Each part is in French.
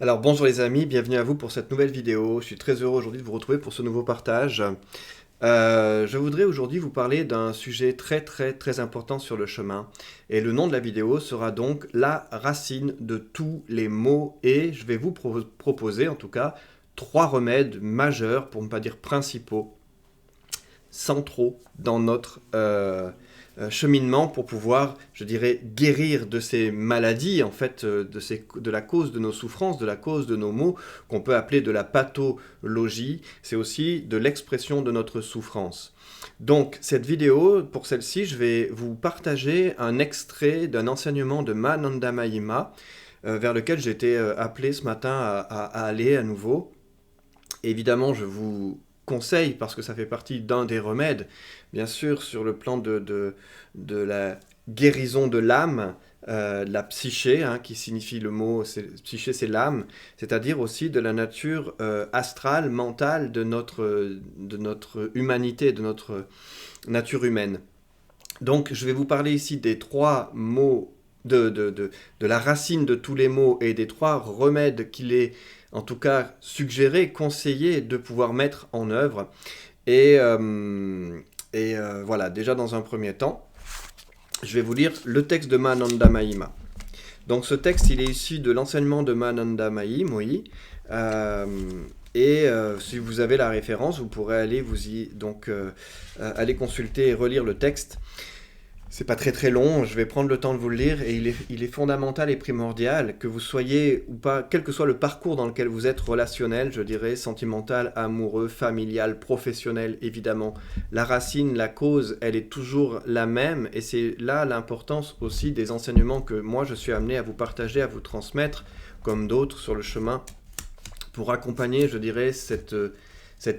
Alors bonjour les amis, bienvenue à vous pour cette nouvelle vidéo. Je suis très heureux aujourd'hui de vous retrouver pour ce nouveau partage. Je voudrais aujourd'hui vous parler d'un sujet très important sur le chemin. Et le nom de la vidéo sera donc la racine de tous les maux. Et je vais vous proposer en tout cas 3 remèdes majeurs, pour ne pas dire principaux, centraux dans notre cheminement pour pouvoir, je dirais, guérir de ces maladies, en fait, de la cause de nos souffrances, de la cause de nos maux, qu'on peut appeler de la pathologie. C'est aussi de l'expression de notre souffrance. Donc, cette vidéo, pour celle-ci, je vais vous partager un extrait d'un enseignement de Mananda Mahima, vers lequel j'ai été appelé ce matin à aller à nouveau. Évidemment, je vous conseille, parce que ça fait partie d'un des remèdes, bien sûr, sur le plan de la guérison de l'âme, de la psyché, hein, qui signifie le mot, psyché c'est l'âme, c'est-à-dire aussi de la nature astrale, mentale de notre humanité, de notre nature humaine. Donc, je vais vous parler ici des 3 mots, de la racine de tous les maux et des 3 remèdes qu'il est, en tout cas, suggéré, conseillé de pouvoir mettre en œuvre. Voilà, déjà dans un premier temps, je vais vous lire le texte de Mananda Mahima. Donc, ce texte, il est issu de l'enseignement de Mananda Mahima, oui. Si vous avez la référence, vous pourrez aller consulter et relire le texte. C'est pas très long, je vais prendre le temps de vous le lire et il est fondamental et primordial que vous soyez ou pas, quel que soit le parcours dans lequel vous êtes relationnel, je dirais sentimental, amoureux, familial, professionnel, évidemment. La racine, la cause, elle est toujours la même et c'est là l'importance aussi des enseignements que moi je suis amené à vous partager, à vous transmettre, comme d'autres sur le chemin, pour accompagner, je dirais, cette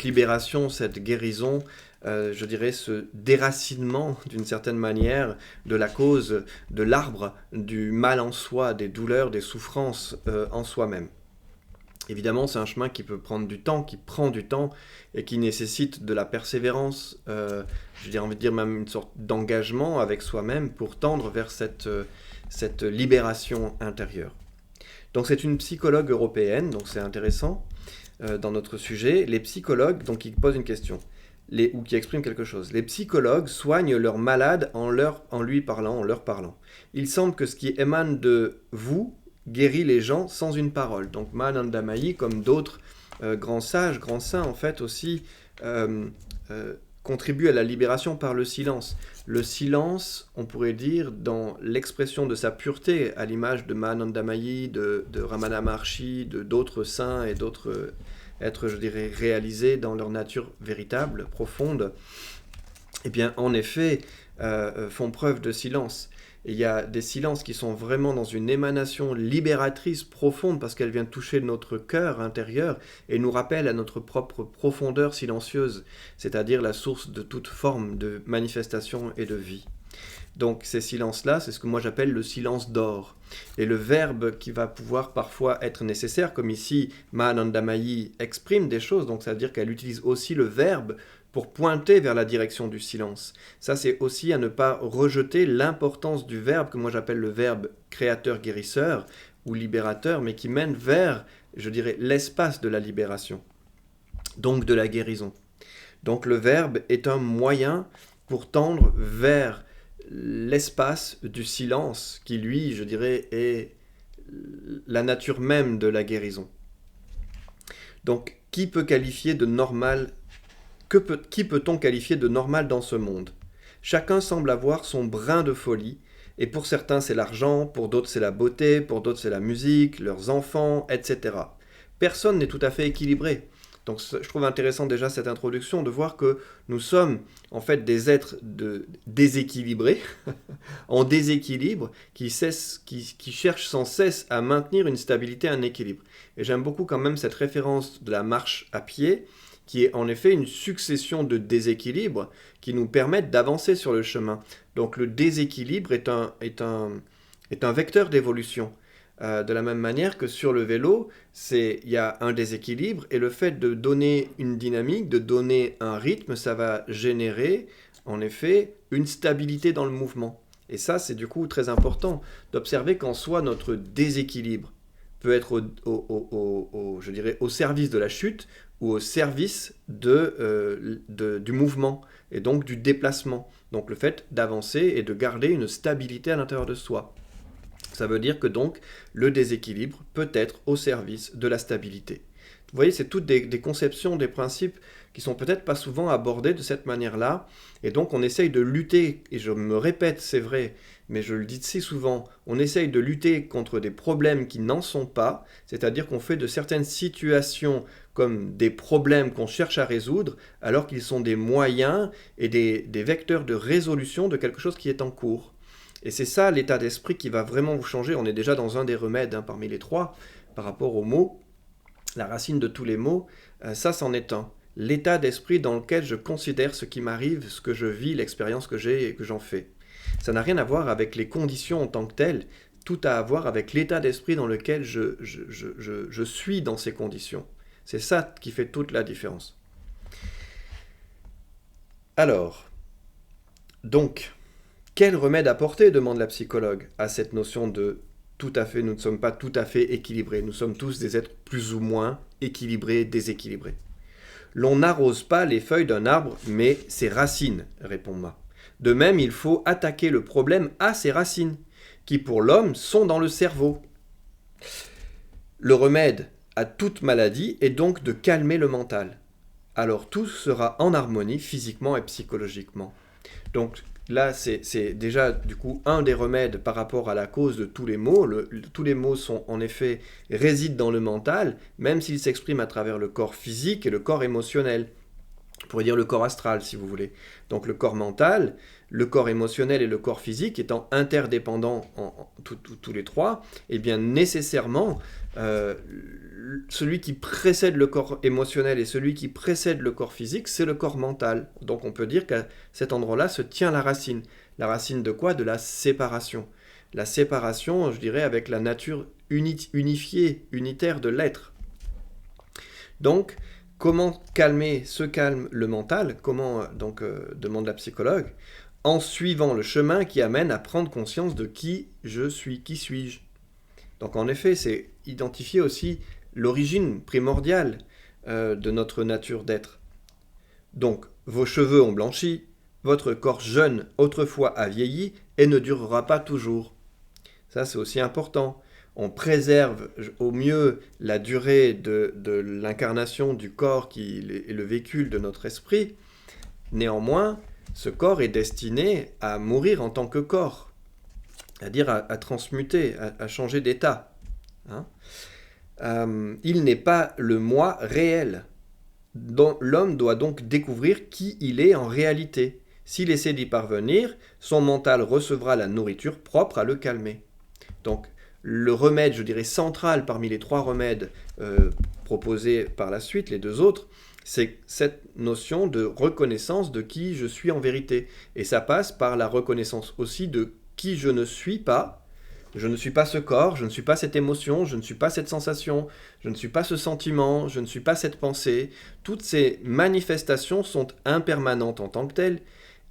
libération, cette guérison, je dirais ce déracinement d'une certaine manière de la cause, de l'arbre, du mal en soi, des douleurs, des souffrances en soi-même. Évidemment, c'est un chemin qui peut prendre du temps, qui prend du temps et qui nécessite de la persévérance, je dirais envie de dire même une sorte d'engagement avec soi-même pour tendre vers cette libération intérieure. Donc c'est une psychologue européenne, donc c'est intéressant dans notre sujet. Les psychologues, donc ils posent une question, ou qui expriment quelque chose. Les psychologues soignent leurs malades en leur parlant. Il semble que ce qui émane de vous guérit les gens sans une parole. Donc Mananda Mahima, comme d'autres grands sages, grands saints en fait aussi, contribue à la libération par le silence. Le silence, on pourrait dire, dans l'expression de sa pureté, à l'image de Mananda Mahima, de Ramana Maharshi, d'autres saints et d'autres êtres, je dirais, réalisés dans leur nature véritable, profonde, eh bien, en effet, font preuve de silence. Et il y a des silences qui sont vraiment dans une émanation libératrice profonde parce qu'elle vient toucher notre cœur intérieur et nous rappelle à notre propre profondeur silencieuse, c'est-à-dire la source de toute forme de manifestation et de vie. Donc ces silences-là, c'est ce que moi j'appelle le silence d'or. Et le verbe qui va pouvoir parfois être nécessaire, comme ici Mananda Mahima exprime des choses, donc ça veut dire qu'elle utilise aussi le verbe pour pointer vers la direction du silence. Ça, c'est aussi à ne pas rejeter l'importance du verbe, que moi j'appelle le verbe créateur-guérisseur ou libérateur, mais qui mène vers, je dirais, l'espace de la libération, donc de la guérison. Donc le verbe est un moyen pour tendre vers l'espace du silence, qui lui, je dirais, est la nature même de la guérison. Donc, qui peut-on qualifier de normal dans ce monde? Chacun semble avoir son brin de folie, et pour certains c'est l'argent, pour d'autres c'est la beauté, pour d'autres c'est la musique, leurs enfants, etc. Personne n'est tout à fait équilibré. Donc je trouve intéressant déjà cette introduction de voir que nous sommes en fait des êtres déséquilibrés, en déséquilibre, qui cherchent sans cesse à maintenir une stabilité, un équilibre. Et j'aime beaucoup quand même cette référence de la marche à pied, qui est en effet une succession de déséquilibres qui nous permettent d'avancer sur le chemin. Donc le déséquilibre est un vecteur d'évolution. De la même manière que sur le vélo, il y a un déséquilibre et le fait de donner une dynamique, de donner un rythme, ça va générer en effet une stabilité dans le mouvement. Et ça, c'est du coup très important d'observer qu'en soi, notre déséquilibre peut être je dirais, au service de la chute ou au service du mouvement et donc du déplacement. Donc le fait d'avancer et de garder une stabilité à l'intérieur de soi. Ça veut dire que donc le déséquilibre peut être au service de la stabilité. Vous voyez, c'est toutes des conceptions, des principes qui sont peut-être pas souvent abordés de cette manière-là. Et donc on essaye de lutter, et je me répète, c'est vrai, mais je le dis si souvent, on essaye de lutter contre des problèmes qui n'en sont pas, c'est-à-dire qu'on fait de certaines situations comme des problèmes qu'on cherche à résoudre, alors qu'ils sont des moyens et des vecteurs de résolution de quelque chose qui est en cours. Et c'est ça l'état d'esprit qui va vraiment vous changer. On est déjà dans un des remèdes parmi les trois par rapport aux mots. La racine de tous les mots, ça c'en est un. L'état d'esprit dans lequel je considère ce qui m'arrive, ce que je vis, l'expérience que j'ai et que j'en fais. Ça n'a rien à voir avec les conditions en tant que telles, tout a à voir avec l'état d'esprit dans lequel je suis dans ces conditions. C'est ça qui fait toute la différence. Alors, donc, quel remède apporter, demande la psychologue, à cette notion de tout à fait, nous ne sommes pas tout à fait équilibrés, nous sommes tous des êtres plus ou moins équilibrés, déséquilibrés. L'on n'arrose pas les feuilles d'un arbre, mais ses racines, répond Ma. De même, il faut attaquer le problème à ses racines, qui pour l'homme sont dans le cerveau. Le remède à toute maladie est donc de calmer le mental. Alors tout sera en harmonie physiquement et psychologiquement. Donc là, c'est déjà du coup un des remèdes par rapport à la cause de tous les maux. Tous les maux sont en effet résident dans le mental, même s'ils s'expriment à travers le corps physique et le corps émotionnel. On pourrait dire le corps astral si vous voulez. Donc le corps mental, le corps émotionnel et le corps physique étant interdépendants tous les trois, et bien nécessairement celui qui précède le corps émotionnel et celui qui précède le corps physique, c'est le corps mental. Donc on peut dire qu'à cet endroit-là se tient la racine. La racine de quoi? De la séparation. La séparation, je dirais, avec la nature unifiée, unitaire de l'être. Donc, comment se calme le mental? Comment, demande la psychologue? En suivant le chemin qui amène à prendre conscience de qui je suis, qui suis-je. Donc en effet, c'est identifier aussi l'origine primordiale de notre nature d'être. Donc, vos cheveux ont blanchi, votre corps jeune autrefois a vieilli et ne durera pas toujours. Ça, c'est aussi important. On préserve au mieux la durée de l'incarnation du corps qui est le véhicule de notre esprit. Néanmoins, ce corps est destiné à mourir en tant que corps, c'est-à-dire à transmuter, à changer d'état. Il n'est pas le moi réel. L'homme doit donc découvrir qui il est en réalité. S'il essaie d'y parvenir, son mental recevra la nourriture propre à le calmer. Donc, le remède, je dirais, central parmi les trois remèdes proposés par la suite, les deux autres, c'est cette notion de reconnaissance de qui je suis en vérité. Et ça passe par la reconnaissance aussi de qui je ne suis pas. Je ne suis pas ce corps, je ne suis pas cette émotion, je ne suis pas cette sensation, je ne suis pas ce sentiment, je ne suis pas cette pensée. Toutes ces manifestations sont impermanentes en tant que telles,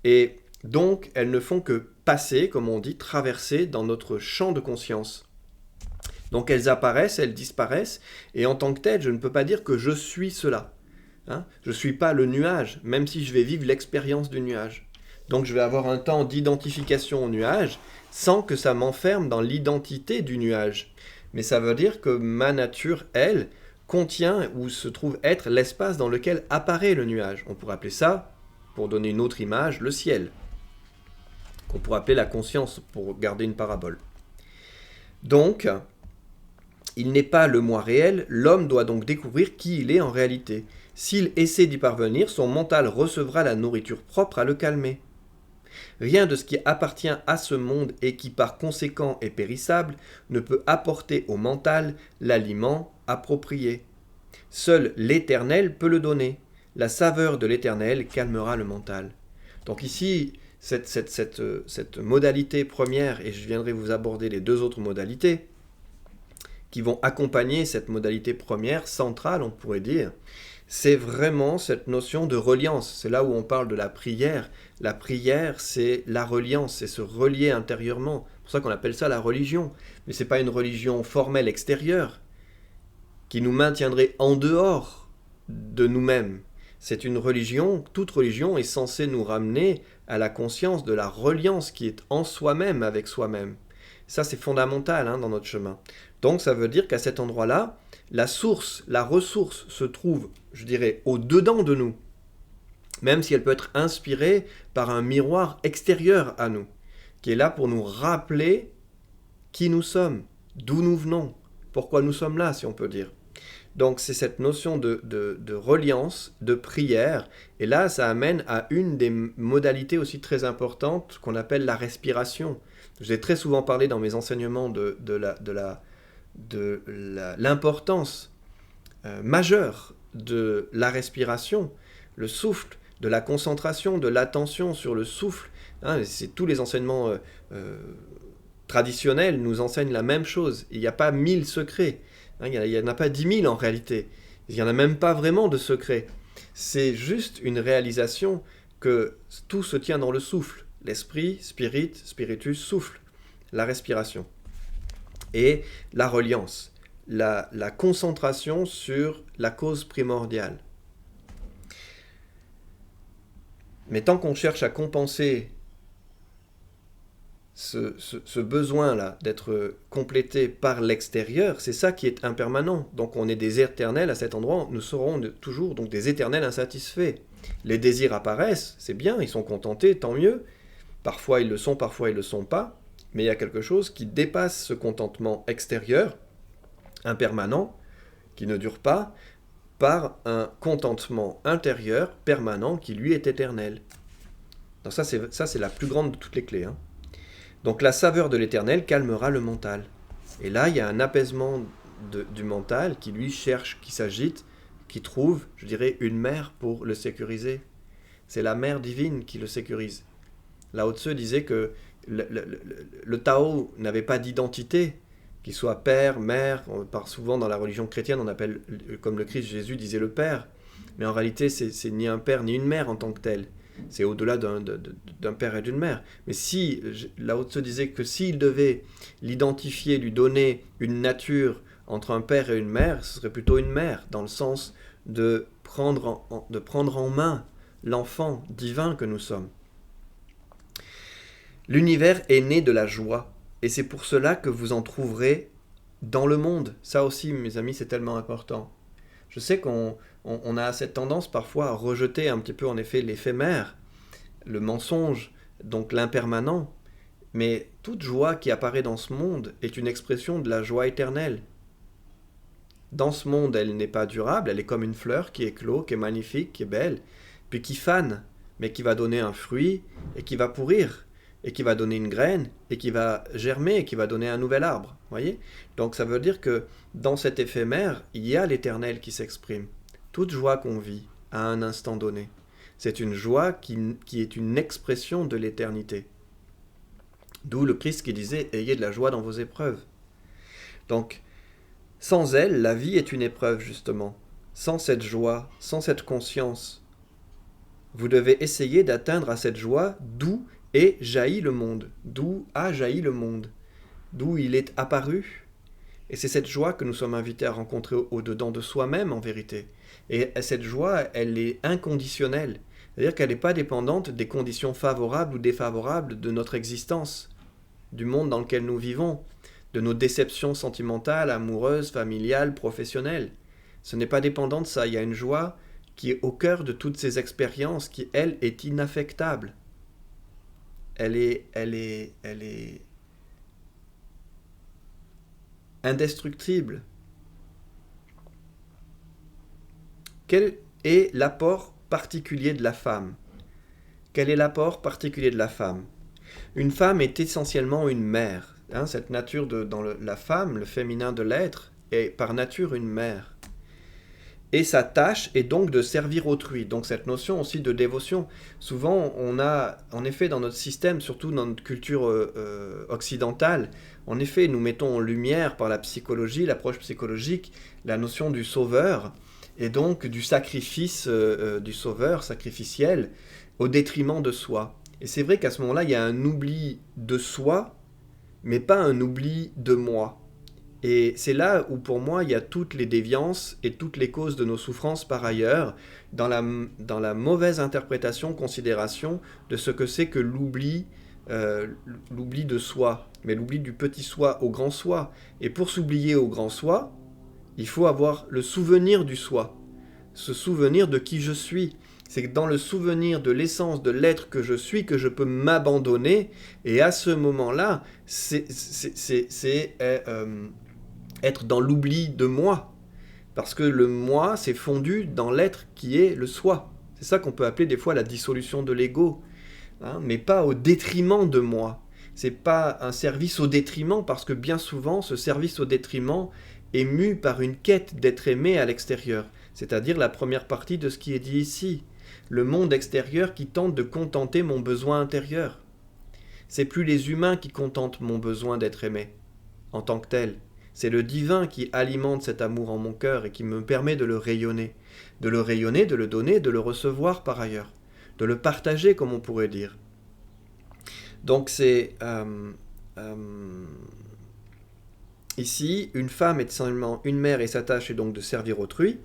et donc elles ne font que passer, comme on dit, traverser dans notre champ de conscience. Donc elles apparaissent, elles disparaissent, et en tant que telles, je ne peux pas dire que je suis cela. Je ne suis pas le nuage, même si je vais vivre l'expérience du nuage. Donc je vais avoir un temps d'identification au nuage, sans que ça m'enferme dans l'identité du nuage. Mais ça veut dire que ma nature, elle, contient ou se trouve être l'espace dans lequel apparaît le nuage. On pourrait appeler ça, pour donner une autre image, le ciel. Qu'on pourrait appeler la conscience, pour garder une parabole. Donc, il n'est pas le moi réel, l'homme doit donc découvrir qui il est en réalité. S'il essaie d'y parvenir, son mental recevra la nourriture propre à le calmer. Rien de ce qui appartient à ce monde et qui par conséquent est périssable ne peut apporter au mental l'aliment approprié. Seul l'Éternel peut le donner. La saveur de l'Éternel calmera le mental. Donc ici, cette modalité première, et je viendrai vous aborder les deux autres modalités, qui vont accompagner cette modalité première, centrale on pourrait dire, c'est vraiment cette notion de reliance. C'est là où on parle de la prière. La prière, c'est la reliance, c'est se relier intérieurement. C'est pour ça qu'on appelle ça la religion. Mais ce n'est pas une religion formelle extérieure, qui nous maintiendrait en dehors de nous-mêmes. C'est une religion, toute religion est censée nous ramener à la conscience de la reliance qui est en soi-même avec soi-même. Ça, c'est fondamental dans notre chemin. Donc, ça veut dire qu'à cet endroit-là, la source, la ressource se trouve, je dirais, au-dedans de nous, même si elle peut être inspirée par un miroir extérieur à nous, qui est là pour nous rappeler qui nous sommes, d'où nous venons, pourquoi nous sommes là, si on peut dire. Donc c'est cette notion de reliance, de prière, et là ça amène à une des modalités aussi très importantes qu'on appelle la respiration. J'ai très souvent parlé dans mes enseignements de l'importance majeure de la respiration, le souffle, de la concentration, de l'attention sur le souffle. C'est tous les enseignements traditionnels nous enseignent la même chose. Il n'y a pas 1000 secrets. Il n'y en a pas 10 000 en réalité. Il n'y en a même pas vraiment de secret. C'est juste une réalisation que tout se tient dans le souffle. L'esprit, spirit, spiritus, souffle. La respiration. Et la reliance. La concentration sur la cause primordiale. Mais tant qu'on cherche à compenser ce besoin-là d'être complété par l'extérieur, c'est ça qui est impermanent. Donc on est des éternels à cet endroit, nous serons toujours donc des éternels insatisfaits. Les désirs apparaissent, c'est bien, ils sont contentés, tant mieux. Parfois ils le sont, parfois ils ne le sont pas. Mais il y a quelque chose qui dépasse ce contentement extérieur, impermanent, qui ne dure pas, par un contentement intérieur, permanent, qui lui est éternel. Donc ça c'est la plus grande de toutes les clés. Donc la saveur de l'éternel calmera le mental. Et là, il y a un apaisement du mental qui lui cherche, qui s'agite, qui trouve, je dirais, une mère pour le sécuriser. C'est la mère divine qui le sécurise. Lao Tzu disait que le Tao n'avait pas d'identité, qu'il soit père, mère. On parle souvent dans la religion chrétienne, on appelle, comme le Christ Jésus disait, le père. Mais en réalité, c'est ni un père ni une mère en tant que tel. C'est au-delà d'un père et d'une mère. Mais si, Lao Tzu disait que s'il devait l'identifier, lui donner une nature entre un père et une mère, ce serait plutôt une mère, dans le sens de prendre en main l'enfant divin que nous sommes. L'univers est né de la joie, et c'est pour cela que vous en trouverez dans le monde. Ça aussi, mes amis, c'est tellement important. Je sais qu'on a cette tendance parfois à rejeter un petit peu en effet l'éphémère, le mensonge, donc l'impermanent. Mais toute joie qui apparaît dans ce monde est une expression de la joie éternelle. Dans ce monde, elle n'est pas durable, elle est comme une fleur qui éclot, qui est magnifique, qui est belle, puis qui fane, mais qui va donner un fruit et qui va pourrir, et qui va donner une graine, et qui va germer, et qui va donner un nouvel arbre. Voyez ? Donc ça veut dire que dans cet éphémère, il y a l'éternel qui s'exprime. Toute joie qu'on vit à un instant donné, c'est une joie qui est une expression de l'éternité. D'où le Christ qui disait « Ayez de la joie dans vos épreuves ». Donc, sans elle, la vie est une épreuve justement. Sans cette joie, sans cette conscience, vous devez essayer d'atteindre à cette joie d'où est jailli le monde, d'où a jailli le monde, d'où il est apparu. Et c'est cette joie que nous sommes invités à rencontrer au-dedans de soi-même en vérité. Et cette joie, elle est inconditionnelle. C'est-à-dire qu'elle n'est pas dépendante des conditions favorables ou défavorables de notre existence, du monde dans lequel nous vivons, de nos déceptions sentimentales, amoureuses, familiales, professionnelles. Ce n'est pas dépendant de ça. Il y a une joie qui est au cœur de toutes ces expériences, qui, elle, est inaffectable. Elle est indestructible. Quel est l'apport particulier de la femme ? Quel est l'apport particulier de la femme ? Une femme est essentiellement une mère. Cette nature dans la femme, le féminin de l'être, est par nature une mère. Et sa tâche est donc de servir autrui. Donc cette notion aussi de dévotion. Souvent, on a, en effet, dans notre système, surtout dans notre culture occidentale, en effet, nous mettons en lumière par la psychologie, l'approche psychologique, la notion du sauveur, et donc du sacrifice du sauveur, sacrificiel, au détriment de soi. Et c'est vrai qu'à ce moment-là, il y a un oubli de soi, mais pas un oubli de moi. Et c'est là où pour moi il y a toutes les déviances et toutes les causes de nos souffrances par ailleurs, dans la mauvaise interprétation, considération de ce que c'est que l'oubli de soi, mais l'oubli du petit soi au grand soi. Et pour s'oublier au grand soi, il faut avoir le souvenir du soi, ce souvenir de qui je suis. C'est dans le souvenir de l'essence de l'être que je suis que je peux m'abandonner, et à ce moment-là, c'est être dans l'oubli de moi. Parce que le moi, c'est fondu dans l'être qui est le soi. C'est ça qu'on peut appeler des fois la dissolution de l'ego, hein, mais pas au détriment de moi. C'est pas un service au détriment, parce que bien souvent, ce service au détriment est mu par une quête d'être aimé à l'extérieur, c'est-à-dire la première partie de ce qui est dit ici, le monde extérieur qui tente de contenter mon besoin intérieur. C'est plus les humains qui contentent mon besoin d'être aimé, en tant que tel. C'est le divin qui alimente cet amour en mon cœur et qui me permet de le rayonner. De le rayonner, de le donner, de le recevoir par ailleurs. De le partager, comme on pourrait dire. Donc c'est... ici, une femme est seulement une mère et sa tâche est donc de servir autrui.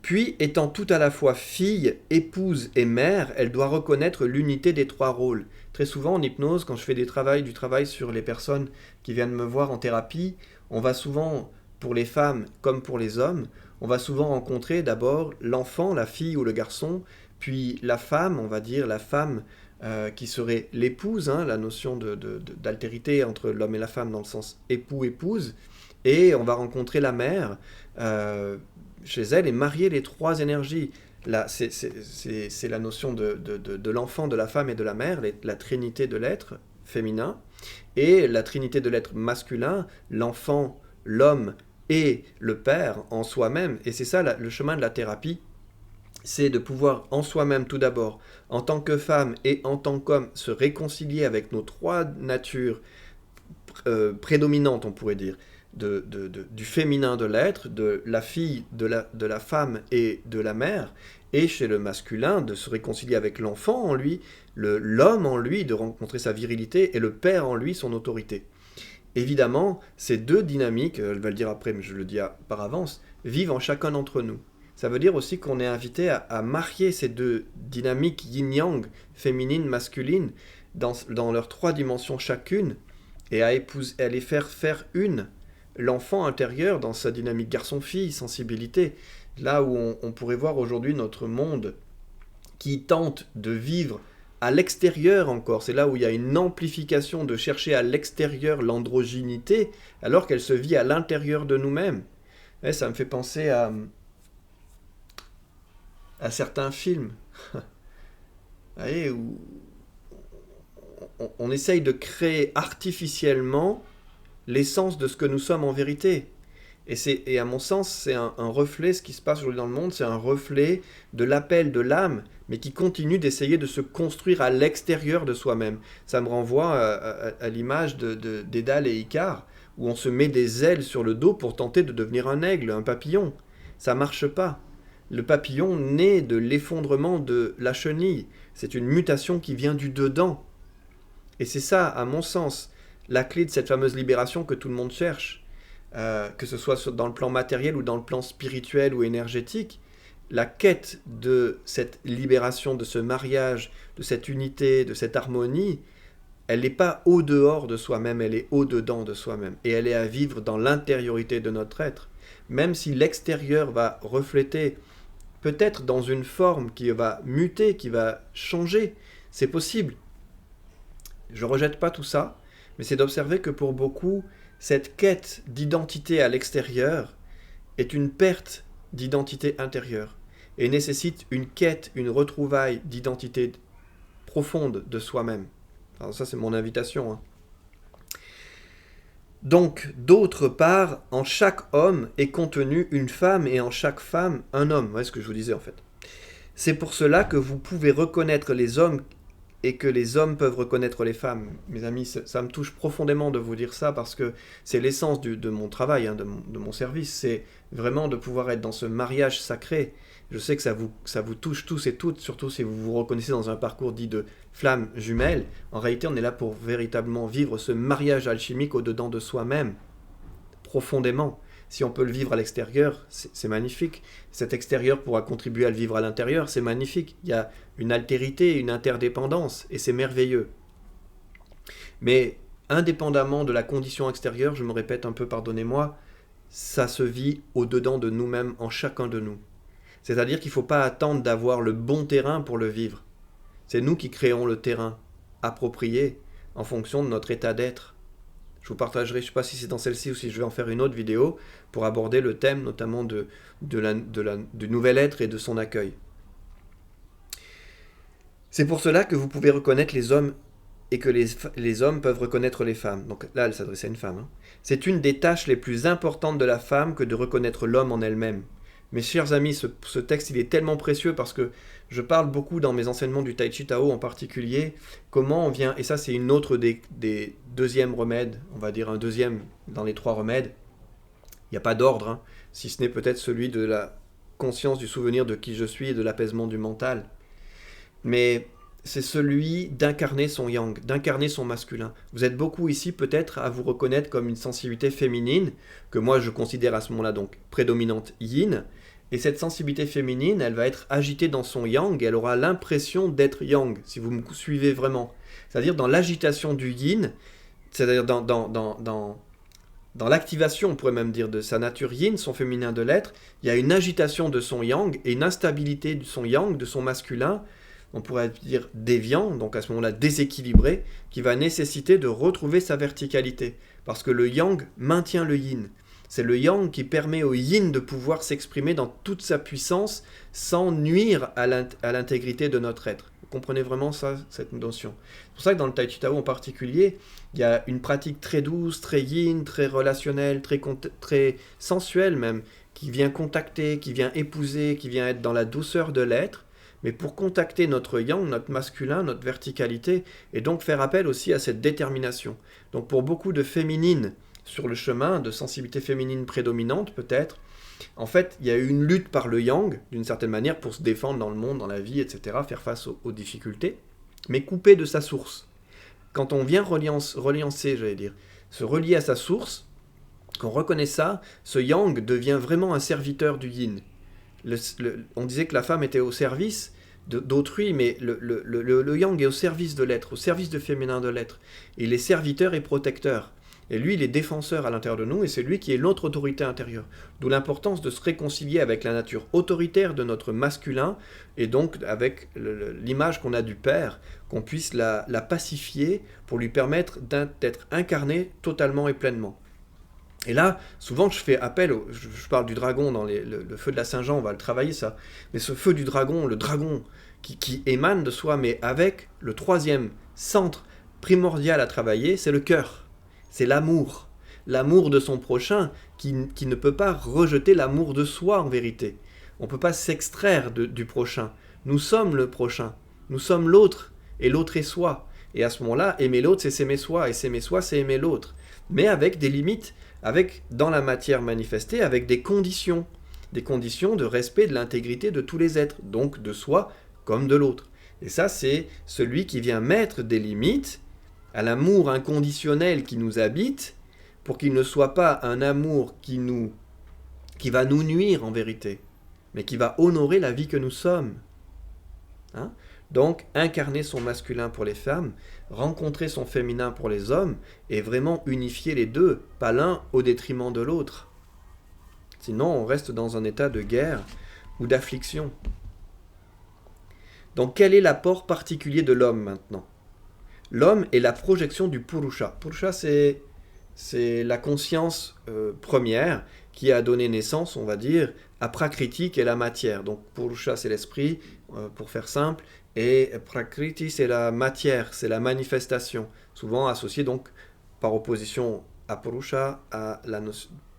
Puis, étant tout à la fois fille, épouse et mère, elle doit reconnaître l'unité des trois rôles. Très souvent en hypnose, quand je fais du travail sur les personnes qui viennent me voir en thérapie, on va souvent, pour les femmes comme pour les hommes, on va souvent rencontrer d'abord l'enfant, la fille ou le garçon, puis la femme, on va dire la femme qui serait l'épouse, hein, la notion d'altérité entre l'homme et la femme dans le sens époux-épouse, et on va rencontrer la mère, chez elle, et marier les trois énergies. Là, c'est la notion de l'enfant, de la femme et de la mère, la trinité de l'être féminin, et la trinité de l'être masculin, l'enfant, l'homme et le père en soi-même. Et c'est ça le chemin de la thérapie, c'est de pouvoir en soi-même tout d'abord, en tant que femme et en tant qu'homme, se réconcilier avec nos trois natures prédominantes, on pourrait dire, du féminin de l'être, de la fille, de la femme et de la mère, et chez le masculin, de se réconcilier avec l'enfant en lui, l'homme en lui, de rencontrer sa virilité, et le père en lui, son autorité. Évidemment, ces deux dynamiques, elle va le dire après, mais je le dis par avance, vivent en chacun d'entre nous. Ça veut dire aussi qu'on est invité à marier ces deux dynamiques yin-yang, féminine, masculine, dans leurs trois dimensions chacune, et à les faire une. L'enfant intérieur dans sa dynamique garçon-fille, sensibilité, là où on pourrait voir aujourd'hui notre monde qui tente de vivre à l'extérieur encore, c'est là où il y a une amplification de chercher à l'extérieur l'androgynité, alors qu'elle se vit à l'intérieur de nous-mêmes. Et ça me fait penser à certains films, vous voyez, où on essaye de créer artificiellement l'essence de ce que nous sommes en vérité. Et à mon sens, c'est un reflet, ce qui se passe aujourd'hui dans le monde, c'est un reflet de l'appel de l'âme, mais qui continue d'essayer de se construire à l'extérieur de soi-même. Ça me renvoie à l'image d'Édale et Icare, où on se met des ailes sur le dos pour tenter de devenir un aigle, un papillon. Ça marche pas. Le papillon naît de l'effondrement de la chenille. C'est une mutation qui vient du dedans. Et c'est ça, à mon sens, la clé de cette fameuse libération que tout le monde cherche, que ce soit dans le plan matériel ou dans le plan spirituel ou énergétique, la quête de cette libération, de ce mariage, de cette unité, de cette harmonie, elle n'est pas au-dehors de soi-même, elle est au-dedans de soi-même. Et elle est à vivre dans l'intériorité de notre être. Même si l'extérieur va refléter, peut-être dans une forme qui va muter, qui va changer, c'est possible. Je ne rejette pas tout ça, mais c'est d'observer que pour beaucoup, cette quête d'identité à l'extérieur est une perte d'identité intérieure et nécessite une quête, une retrouvaille d'identité profonde de soi-même. Alors ça, c'est mon invitation. Hein. Donc, d'autre part, en chaque homme est contenue une femme et en chaque femme un homme. Voilà ce que je vous disais en fait. C'est pour cela que vous pouvez reconnaître les hommes et que les hommes peuvent reconnaître les femmes. Mes amis, ça me touche profondément de vous dire ça parce que c'est l'essence de mon travail, hein, de mon service. C'est vraiment de pouvoir être dans ce mariage sacré. Je sais que ça vous touche tous et toutes, surtout si vous vous reconnaissez dans un parcours dit de flamme jumelle. En réalité, on est là pour véritablement vivre ce mariage alchimique au-dedans de soi-même. profondément. Si on peut le vivre à l'extérieur, c'est magnifique. Cet extérieur pourra contribuer à le vivre à l'intérieur, c'est magnifique. Il y a une altérité, une interdépendance, et c'est merveilleux. Mais indépendamment de la condition extérieure, je me répète un peu, pardonnez-moi, ça se vit au-dedans de nous-mêmes, en chacun de nous. C'est-à-dire qu'il ne faut pas attendre d'avoir le bon terrain pour le vivre. C'est nous qui créons le terrain approprié en fonction de notre état d'être. Je vous partagerai, je ne sais pas si c'est dans celle-ci ou si je vais en faire une autre vidéo, pour aborder le thème notamment du nouvel être et de son accueil. C'est pour cela que vous pouvez reconnaître les hommes et que les hommes peuvent reconnaître les femmes. Donc là, elle s'adressait à une femme. C'est une des tâches les plus importantes de la femme que de reconnaître l'homme en elle-même. Mes chers amis, ce texte, il est tellement précieux parce que je parle beaucoup dans mes enseignements du Tai Chi Tao en particulier, comment on vient, et ça c'est une autre des deuxièmes remèdes, on va dire un deuxième dans les 3 remèdes. Il n'y a pas d'ordre, si ce n'est peut-être celui de la conscience du souvenir de qui je suis et de l'apaisement du mental. Mais c'est celui d'incarner son yang, d'incarner son masculin. Vous êtes beaucoup ici peut-être à vous reconnaître comme une sensibilité féminine, que moi je considère à ce moment-là donc prédominante yin, et cette sensibilité féminine, elle va être agitée dans son yang, et elle aura l'impression d'être yang, si vous me suivez vraiment. C'est-à-dire dans l'agitation du yin, c'est-à-dire dans l'activation, on pourrait même dire, de sa nature yin, son féminin de l'être, il y a une agitation de son yang, et une instabilité de son yang, de son masculin, on pourrait dire déviant, donc à ce moment-là déséquilibré, qui va nécessiter de retrouver sa verticalité. Parce que le yang maintient le yin. C'est le yang qui permet au yin de pouvoir s'exprimer dans toute sa puissance sans nuire à l'intégrité de notre être. Vous comprenez vraiment ça, cette notion? C'est pour ça que dans le Tai Chi Tao en particulier, il y a une pratique très douce, très yin, très relationnelle, très sensuelle même, qui vient contacter, qui vient épouser, qui vient être dans la douceur de l'être, mais pour contacter notre yang, notre masculin, notre verticalité, et donc faire appel aussi à cette détermination. Donc pour beaucoup de féminines sur le chemin, de sensibilité féminine prédominante peut-être, en fait, il y a eu une lutte par le yang, d'une certaine manière, pour se défendre dans le monde, dans la vie, etc., faire face aux difficultés, mais coupé de sa source. Quand on vient reliancer, j'allais dire, se relier à sa source, qu'on reconnaît ça, ce yang devient vraiment un serviteur du yin. On disait que la femme était au service d'autrui, mais le yang est au service de l'être, au service du féminin de l'être. Il est serviteur et protecteur. Et lui, il est défenseur à l'intérieur de nous, et c'est lui qui est notre autorité intérieure. D'où l'importance de se réconcilier avec la nature autoritaire de notre masculin, et donc avec l'image qu'on a du Père, qu'on puisse la pacifier pour lui permettre d'être incarné totalement et pleinement. Et là, souvent, je fais appel, je parle du dragon dans le feu de la Saint-Jean, on va le travailler ça, mais ce feu du dragon, le dragon qui émane de soi, mais avec le 3e centre primordial à travailler, c'est le cœur, c'est l'amour. L'amour de son prochain qui ne peut pas rejeter l'amour de soi en vérité. On ne peut pas s'extraire du prochain. Nous sommes le prochain, nous sommes l'autre, et l'autre est soi. Et à ce moment-là, aimer l'autre, c'est s'aimer soi, et s'aimer soi, c'est aimer l'autre. Mais avec des limites, dans la matière manifestée, avec des conditions de respect de l'intégrité de tous les êtres, donc de soi comme de l'autre. Et ça, c'est celui qui vient mettre des limites à l'amour inconditionnel qui nous habite, pour qu'il ne soit pas un amour qui va nous nuire en vérité, mais qui va honorer la vie que nous sommes. Donc, incarner son masculin pour les femmes, rencontrer son féminin pour les hommes, et vraiment unifier les deux, pas l'un au détriment de l'autre. Sinon, on reste dans un état de guerre ou d'affliction. Donc, quel est l'apport particulier de l'homme maintenant? L'homme est la projection du Purusha. Purusha, c'est la conscience première qui a donné naissance, on va dire, à Prakriti, qui est la matière. Donc, Purusha, c'est l'esprit, pour faire simple, et Prakriti, c'est la matière, c'est la manifestation, souvent associée donc par opposition à Purusha,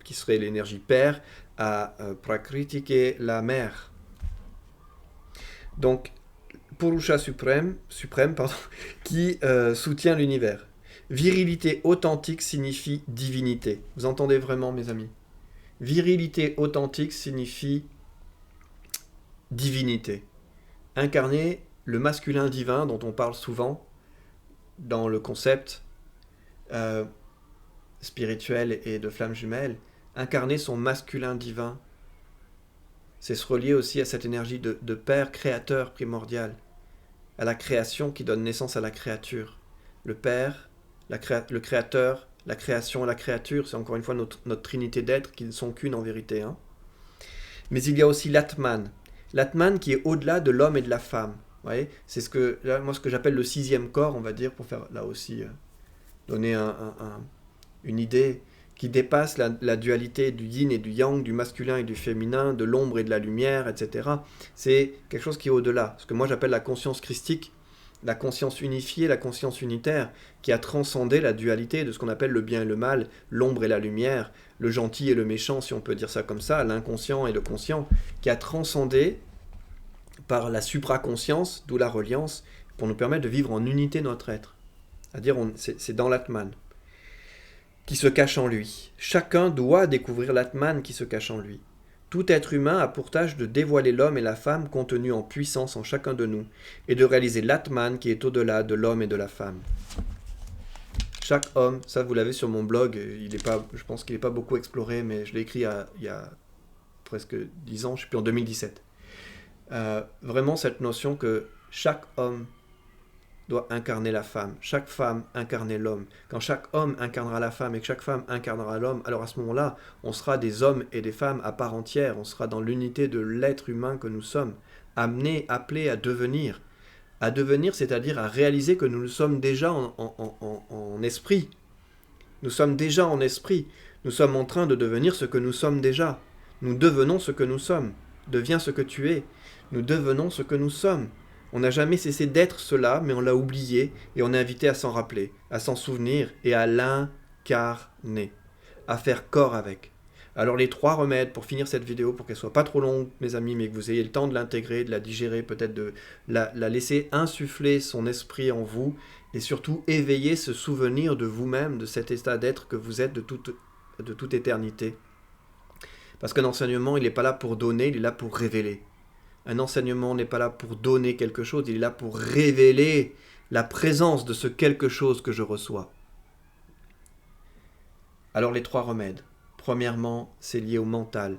qui serait l'énergie père, à Prakriti, qui est la mère. Donc, Purusha suprême, qui soutient l'univers. Virilité authentique signifie divinité. Vous entendez vraiment, mes amis? Virilité authentique signifie divinité. Incarner le masculin divin dont on parle souvent dans le concept spirituelle et de flamme jumelle, incarner son masculin divin, c'est se relier aussi à cette énergie de Père créateur primordial, à la création qui donne naissance à la créature. Le Père, le Créateur, la création et la créature, c'est encore une fois notre trinité d'êtres qui ne sont qu'une en vérité. Hein. Mais il y a aussi l'Atman. L'Atman qui est au-delà de l'homme et de la femme. Vous voyez, c'est ce que j'appelle le sixième corps, on va dire, pour faire là aussi donner une idée qui dépasse la dualité du yin et du yang, du masculin et du féminin, de l'ombre et de la lumière, etc. C'est quelque chose qui est au-delà. Ce que moi j'appelle la conscience christique, la conscience unifiée, la conscience unitaire, qui a transcendé la dualité de ce qu'on appelle le bien et le mal, l'ombre et la lumière, le gentil et le méchant, si on peut dire ça comme ça, l'inconscient et le conscient, qui a transcendé par la supraconscience, d'où la reliance, pour nous permettre de vivre en unité notre être. C'est-à-dire, c'est dans l'Atman qui se cache en lui. Chacun doit découvrir l'Atman qui se cache en lui. Tout être humain a pour tâche de dévoiler l'homme et la femme contenus en puissance en chacun de nous, et de réaliser l'Atman qui est au-delà de l'homme et de la femme. Chaque homme, ça vous l'avez sur mon blog, je pense qu'il n'est pas beaucoup exploré, mais je l'ai écrit il y a presque 10 ans, je ne sais plus, en 2017. Vraiment cette notion que chaque homme doit incarner la femme, chaque femme incarner l'homme. Quand chaque homme incarnera la femme et que chaque femme incarnera l'homme, alors à ce moment-là, on sera des hommes et des femmes à part entière, on sera dans l'unité de l'être humain que nous sommes, amenés, appelés à devenir. À devenir, c'est-à-dire à réaliser que nous sommes déjà en esprit. Nous sommes déjà en esprit. Nous sommes en train de devenir ce que nous sommes déjà. Nous devenons ce que nous sommes. Deviens ce que tu es. Nous devenons ce que nous sommes. On n'a jamais cessé d'être cela, mais on l'a oublié et on est invité à s'en rappeler, à s'en souvenir et à l'incarner, à faire corps avec. Alors les 3 remèdes pour finir cette vidéo, pour qu'elle soit pas trop longue, mes amis, mais que vous ayez le temps de l'intégrer, de la digérer, peut-être de la laisser insuffler son esprit en vous et surtout éveiller ce souvenir de vous-même, de cet état d'être que vous êtes de toute éternité. Parce qu'un enseignement, il n'est pas là pour donner, il est là pour révéler. Un enseignement n'est pas là pour donner quelque chose, il est là pour révéler la présence de ce quelque chose que je reçois. Alors les 3 remèdes. Premièrement, c'est lié au mental.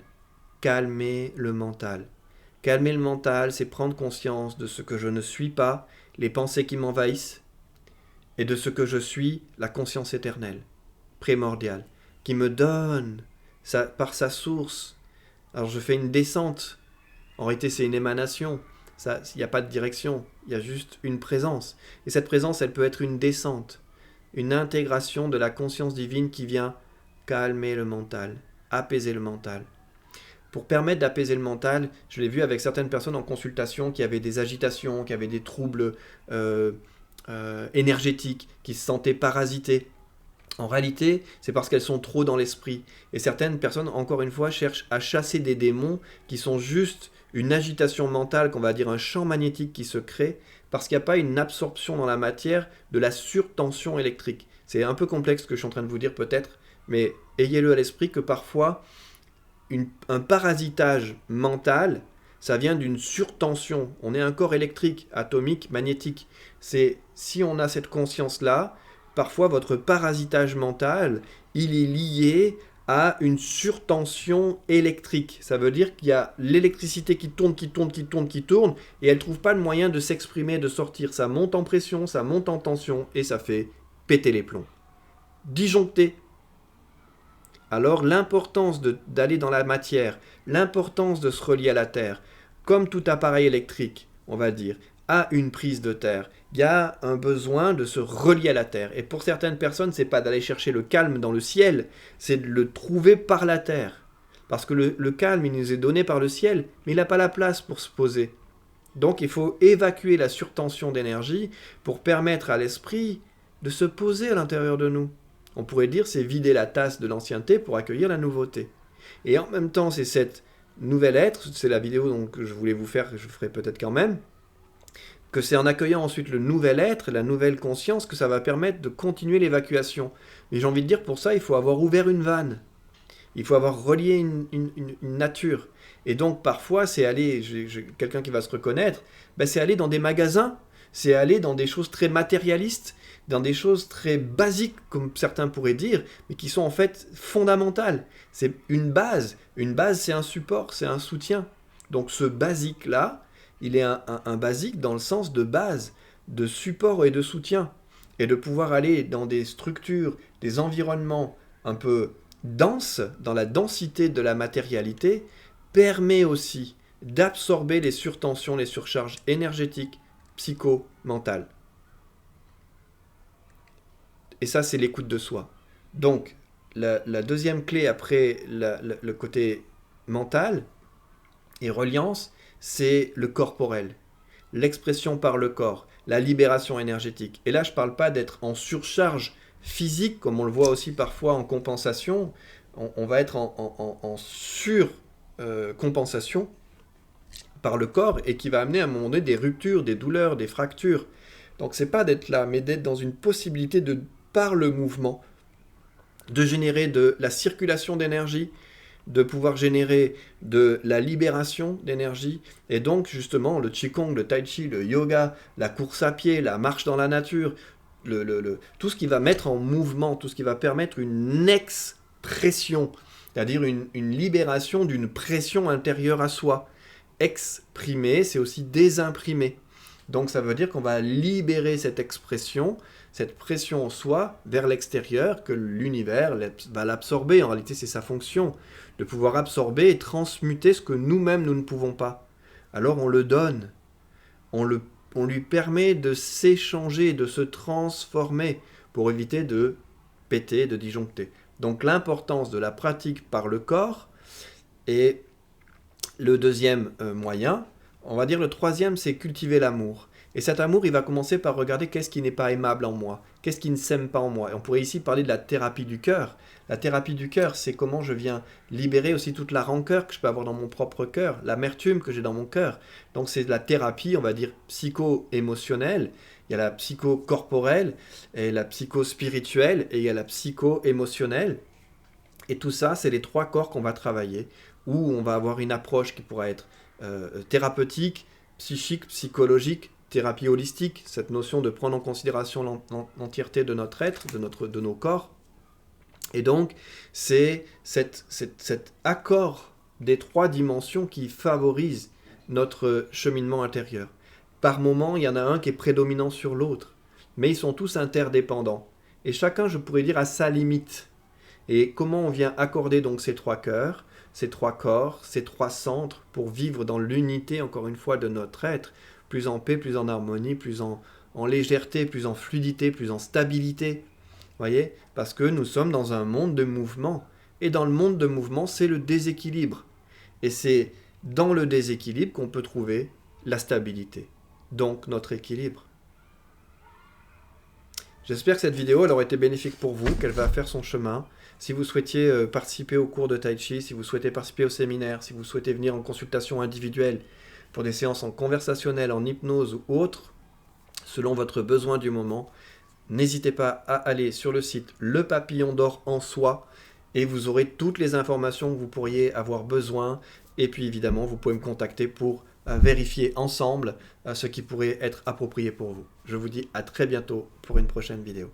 Calmer le mental. Calmer le mental, c'est prendre conscience de ce que je ne suis pas, les pensées qui m'envahissent, et de ce que je suis, la conscience éternelle, primordiale, qui me donne par sa source. Alors je fais une descente. En réalité, c'est une émanation. Il n'y a pas de direction, il y a juste une présence. Et cette présence, elle peut être une descente, une intégration de la conscience divine qui vient calmer le mental, apaiser le mental. Pour permettre d'apaiser le mental, je l'ai vu avec certaines personnes en consultation qui avaient des agitations, qui avaient des troubles énergétiques, qui se sentaient parasitées. En réalité, c'est parce qu'elles sont trop dans l'esprit. Et certaines personnes, encore une fois, cherchent à chasser des démons qui sont juste une agitation mentale, qu'on va dire un champ magnétique qui se crée, parce qu'il n'y a pas une absorption dans la matière de la surtension électrique. C'est un peu complexe ce que je suis en train de vous dire peut-être, mais ayez-le à l'esprit que parfois, un parasitage mental, ça vient d'une surtension. On est un corps électrique, atomique, magnétique. Si on a cette conscience-là, parfois votre parasitage mental, il est lié à une surtension électrique. Ça veut dire qu'il y a l'électricité qui tourne, et elle ne trouve pas le moyen de s'exprimer, de sortir. Ça monte en pression, ça monte en tension, et ça fait péter les plombs. Disjoncter. Alors l'importance d'aller dans la matière, l'importance de se relier à la terre, comme tout appareil électrique, on va dire, a une prise de terre. Il y a un besoin de se relier à la terre. Et pour certaines personnes, c'est pas d'aller chercher le calme dans le ciel, c'est de le trouver par la terre. Parce que le calme, il nous est donné par le ciel, mais il n'a pas la place pour se poser. Donc il faut évacuer la surtension d'énergie pour permettre à l'esprit de se poser à l'intérieur de nous. On pourrait dire c'est vider la tasse de l'ancienneté pour accueillir la nouveauté. Et en même temps, c'est cette nouvelle être, c'est la vidéo donc, que je voulais vous faire, que je ferai peut-être quand même, que c'est en accueillant ensuite le nouvel être, la nouvelle conscience, que ça va permettre de continuer l'évacuation. Mais j'ai envie de dire, pour ça, il faut avoir ouvert une vanne. Il faut avoir relié une nature. Et donc, parfois, c'est aller, quelqu'un qui va se reconnaître, c'est aller dans des magasins, c'est aller dans des choses très matérialistes, dans des choses très basiques, comme certains pourraient dire, mais qui sont en fait fondamentales. C'est une base. Une base, c'est un support, c'est un soutien. Donc ce basique-là, il est un basique dans le sens de base, de support et de soutien. Et de pouvoir aller dans des structures, des environnements un peu denses, dans la densité de la matérialité, permet aussi d'absorber les surtensions, les surcharges énergétiques, psycho-mentales. Et ça, c'est l'écoute de soi. Donc, la deuxième clé après le côté mental et reliance, c'est le corporel. L'expression par le corps, la libération énergétique. Et là, je ne parle pas d'être en surcharge physique, comme on le voit aussi parfois en compensation. On va être en surcompensation par le corps et qui va amener à un moment donné des ruptures, des douleurs, des fractures. Donc, c'est pas d'être là, mais d'être dans une possibilité de, par le mouvement, de générer de la circulation d'énergie, de pouvoir générer de la libération d'énergie. Et donc, justement, le Qigong, le Tai Chi, le yoga, la course à pied, la marche dans la nature, tout ce qui va mettre en mouvement, tout ce qui va permettre une expression, c'est-à-dire une libération d'une pression intérieure à soi. Exprimer, c'est aussi désimprimer. Donc, ça veut dire qu'on va libérer cette expression, cette pression en soi vers l'extérieur, que l'univers va l'absorber. En réalité, c'est sa fonction, de pouvoir absorber et transmuter ce que nous-mêmes, nous ne pouvons pas. Alors on le donne, on lui permet de s'échanger, de se transformer, pour éviter de péter, de disjoncter. Donc l'importance de la pratique par le corps est le deuxième moyen. On va dire le troisième, c'est cultiver l'amour. Et cet amour, il va commencer par regarder qu'est-ce qui n'est pas aimable en moi, qu'est-ce qui ne s'aime pas en moi. Et on pourrait ici parler de la thérapie du cœur. La thérapie du cœur, c'est comment je viens libérer aussi toute la rancœur que je peux avoir dans mon propre cœur, l'amertume que j'ai dans mon cœur. Donc c'est de la thérapie, on va dire, psycho-émotionnelle. Il y a la psycho-corporelle, et la psycho-spirituelle, et il y a la psycho-émotionnelle. Et tout ça, c'est les trois corps qu'on va travailler, où on va avoir une approche qui pourra être thérapeutique, psychique, psychologique, thérapie holistique, cette notion de prendre en considération l'entièreté de notre être, de nos corps. Et donc, c'est cet accord des trois dimensions qui favorise notre cheminement intérieur. Par moment, il y en a un qui est prédominant sur l'autre, mais ils sont tous interdépendants. Et chacun, je pourrais dire, à sa limite. Et comment on vient accorder donc ces trois cœurs, ces trois corps, ces trois centres, pour vivre dans l'unité, encore une fois, de notre être, plus en paix, plus en harmonie, plus en légèreté, plus en fluidité, plus en stabilité. Voyez, parce que nous sommes dans un monde de mouvement. Et dans le monde de mouvement, c'est le déséquilibre. Et c'est dans le déséquilibre qu'on peut trouver la stabilité. Donc notre équilibre. J'espère que cette vidéo elle aura été bénéfique pour vous, qu'elle va faire son chemin. Si vous souhaitiez participer au cours de Tai Chi, si vous souhaitez participer au séminaire, si vous souhaitez venir en consultation individuelle pour des séances en conversationnel, en hypnose ou autre, selon votre besoin du moment, n'hésitez pas à aller sur le site Le Papillon d'Or en Soi et vous aurez toutes les informations que vous pourriez avoir besoin. Et puis évidemment, vous pouvez me contacter pour vérifier ensemble ce qui pourrait être approprié pour vous. Je vous dis à très bientôt pour une prochaine vidéo.